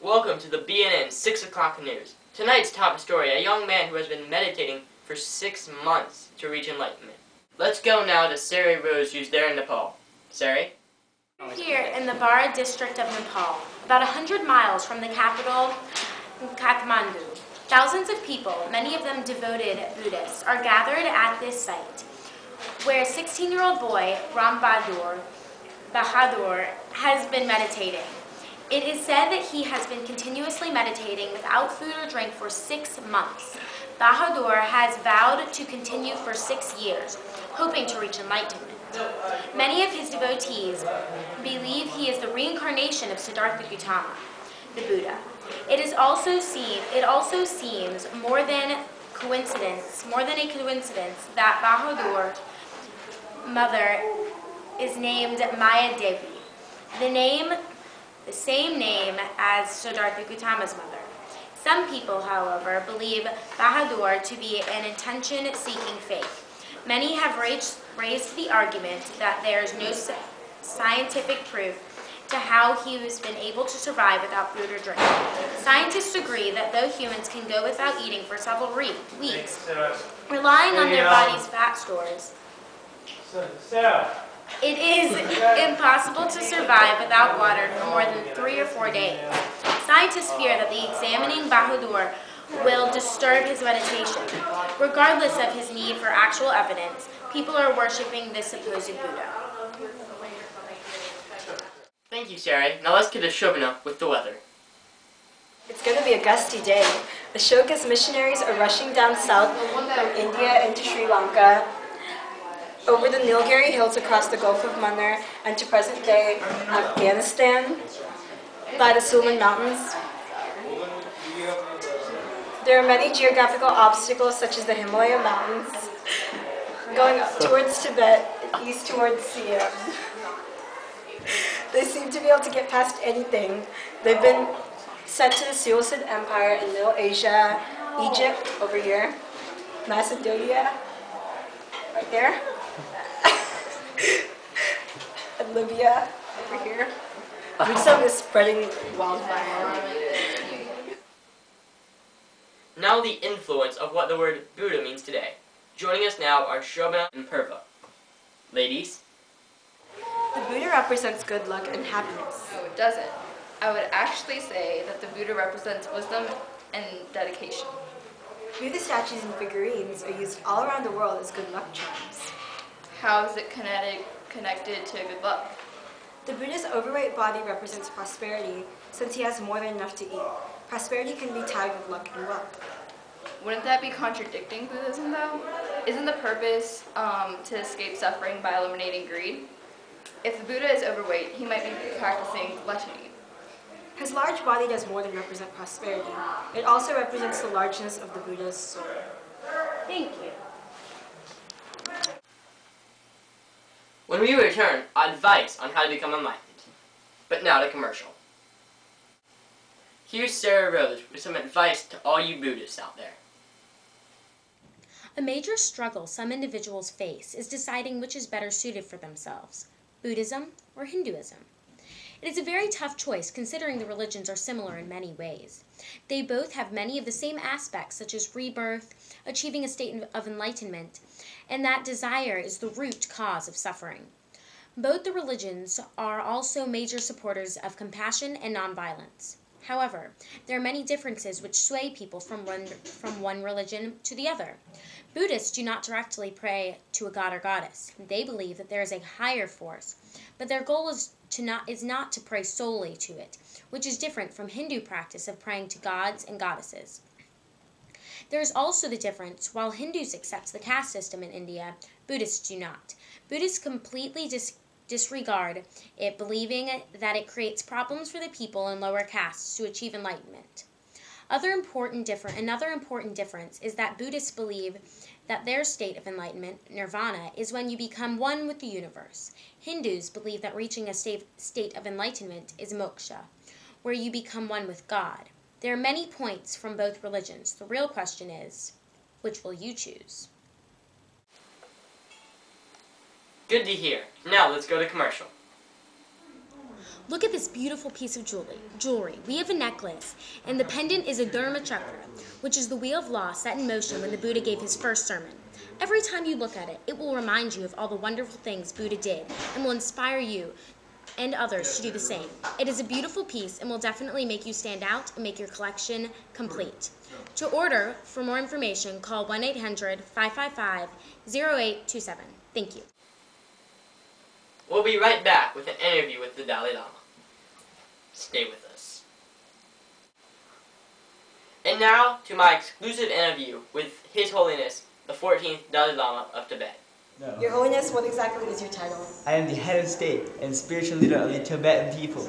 Welcome to the BNN 6 o'clock news. Tonight's top story, a young man who has been meditating for 6 months to reach enlightenment. Let's go now to Sari-Rose, who's there in Nepal. Sari? Here in the Bara district of Nepal, about 100 miles from the capital, Kathmandu, thousands of people, many of them devoted Buddhists, are gathered at this site, where a 16-year-old boy, Ram Bahadur, has been meditating. It is said that he has been continuously meditating without food or drink for 6 months. Bahadur has vowed to continue for 6 years, hoping to reach enlightenment. Many of his devotees believe he is the reincarnation of Siddhartha Gautama, the Buddha. It also seems more than a coincidence that Bahadur's mother is named Maya Devi, the same name as Siddhartha Gautama's mother. Some people, however, believe Bahadur to be an attention-seeking fake. Many have raised the argument that there is no scientific proof to how he has been able to survive without food or drink. Scientists agree that though humans can go without eating for several weeks, relying on their body's fat stores, it is impossible to survive without water for more than 3 or 4 days. Scientists fear that the examining Bahadur will disturb his meditation. Regardless of his need for actual evidence, people are worshipping this supposed Buddha. Thank you, Sari. Now let's get to Shobana with the weather. It's going to be a gusty day. Ashoka's missionaries are rushing down south from India into Sri Lanka, over the Nilgiri Hills across the Gulf of Mannar, and to present-day Afghanistan by the Sulan Mountains. There are many geographical obstacles, such as the Himalaya Mountains, going towards Tibet, east towards Siam. They seem to be able to get past anything. They've been sent to the Seleucid Empire in Middle Asia, Egypt over here, Macedonia right there, and Libya over here. Some is spreading wildfire. Now the influence of what the word Buddha means today. Joining us now are Shobana and Purva. Ladies? The Buddha represents good luck and happiness. No, it doesn't. I would actually say that the Buddha represents wisdom and dedication. Buddha statues and figurines are used all around the world as good luck charms. How is it connected to good luck? The Buddha's overweight body represents prosperity, since he has more than enough to eat. Prosperity can be tied with luck and wealth. Wouldn't that be contradicting Buddhism, though? Isn't the purpose to escape suffering by eliminating greed? If the Buddha is overweight, he might be practicing gluttony. His large body does more than represent prosperity. It also represents the largeness of the Buddha's soul. Thank you. When we return, advice on how to become enlightened. But now to commercial. Here's Sari-Rose with some advice to all you Buddhists out there. A major struggle some individuals face is deciding which is better suited for themselves, Buddhism or Hinduism. It is a very tough choice considering the religions are similar in many ways. They both have many of the same aspects such as rebirth, achieving a state of enlightenment, and that desire is the root cause of suffering. Both the religions are also major supporters of compassion and nonviolence. However, there are many differences which sway people from one religion to the other. Buddhists do not directly pray to a god or goddess. They believe that there is a higher force, but their goal is not to pray solely to it, which is different from Hindu practice of praying to gods and goddesses. There is also the difference, while Hindus accept the caste system in India, Buddhists do not. Buddhists completely disregard it, believing that it creates problems for the people in lower castes to achieve enlightenment. Another important difference is that Buddhists believe that their state of enlightenment, nirvana, is when you become one with the universe. Hindus believe that reaching a state of enlightenment is moksha, where you become one with God. There are many points from both religions. The real question is, which will you choose? Good to hear. Now let's go to commercial. Look at this beautiful piece of jewelry. We have a necklace, and the pendant is a Dharma chakra, which is the wheel of law set in motion when the Buddha gave his first sermon. Every time you look at it, it will remind you of all the wonderful things Buddha did and will inspire you and others to do the same. It is a beautiful piece and will definitely make you stand out and make your collection complete. To order, for more information, call 1-800-555-0827. Thank you. We'll be right back with an interview with the Dalai Lama. Stay with us. And now to my exclusive interview with His Holiness, the 14th Dalai Lama of Tibet. No. Your Holiness, what exactly is your title? I am the head of state and spiritual leader of the Tibetan people.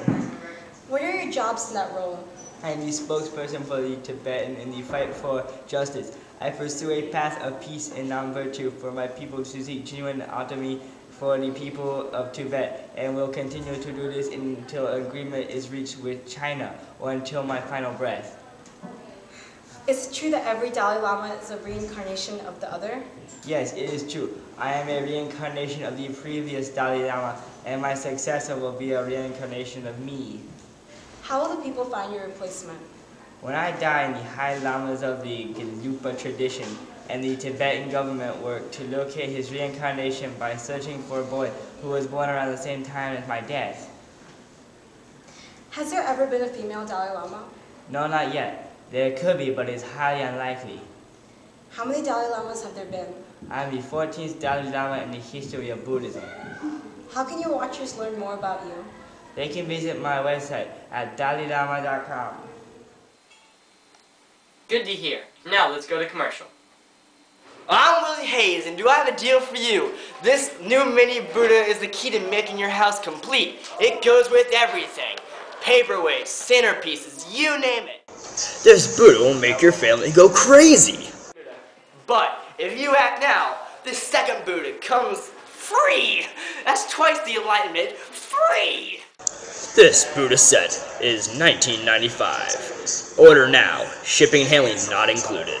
What are your jobs in that role? I am the spokesperson for the Tibetan in the fight for justice. I pursue a path of peace and non-virtue for my people to seek genuine autonomy for the people of Tibet, and will continue to do this until agreement is reached with China or until my final breath. Is it true that every Dalai Lama is a reincarnation of the other? Yes, it is true. I am a reincarnation of the previous Dalai Lama, and my successor will be a reincarnation of me. How will the people find your replacement? When I die, the High Lamas of the Gelugpa tradition and the Tibetan government work to locate his reincarnation by searching for a boy who was born around the same time as my death. Has there ever been a female Dalai Lama? No, not yet. There could be, but it's highly unlikely. How many Dalai Lamas have there been? I am the 14th Dalai Lama in the history of Buddhism. How can your watchers learn more about you? They can visit my website at dalailama.com. Good to hear. Now let's go to commercial. I'm Willie Hayes, and do I have a deal for you? This new mini Buddha is the key to making your house complete. It goes with everything. Paperweights, centerpieces, you name it. This Buddha will make your family go crazy. But if you act now, the second Buddha comes free. That's twice the Enlightenment. Free! This Buddha set is $19.95. Order now. Shipping and handling not included.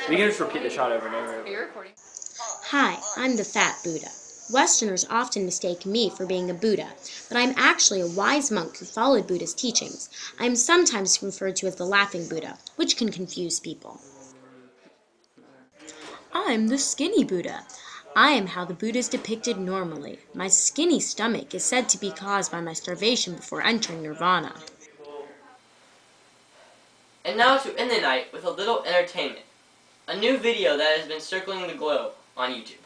We can just repeat the shot over and over. Are you recording? Hi, I'm the Fat Buddha. Westerners often mistake me for being a Buddha, but I'm actually a wise monk who followed Buddha's teachings. I am sometimes referred to as the Laughing Buddha, which can confuse people. I'm the Skinny Buddha. I am how the Buddha is depicted normally. My skinny stomach is said to be caused by my starvation before entering nirvana. And now to end the night with a little entertainment. A new video that has been circling the globe on YouTube.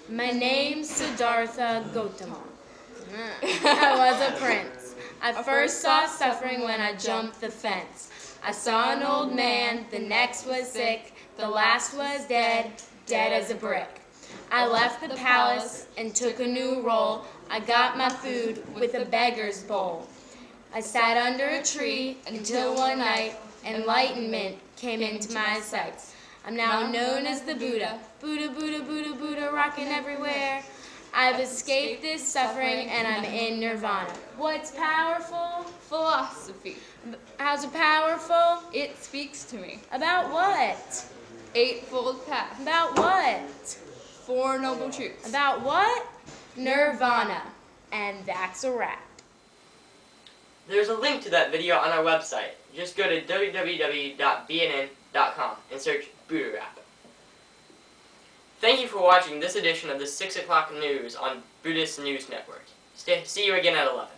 My name's Siddhartha Gautama. I was a prince. I first saw suffering when I jumped the fence. I saw an old man, the next was sick, the last was dead, dead as a brick. I left the palace and took a new role. I got my food with a beggar's bowl. I sat under a tree until one night enlightenment came into my sights. I'm now known as the Buddha. Buddha, Buddha, Buddha, Buddha, rocking everywhere. I've escaped this suffering and I'm in nirvana. What's powerful? Philosophy. How's it powerful? It speaks to me. About what? Eightfold Path. About what? Four Noble Truths. About what? Nirvana. And that's a wrap. There's a link to that video on our website. Just go to www.bnn.com and search Buddha Rap. Thank you for watching this edition of the 6 o'clock news on Buddhist News Network. See you again at 11.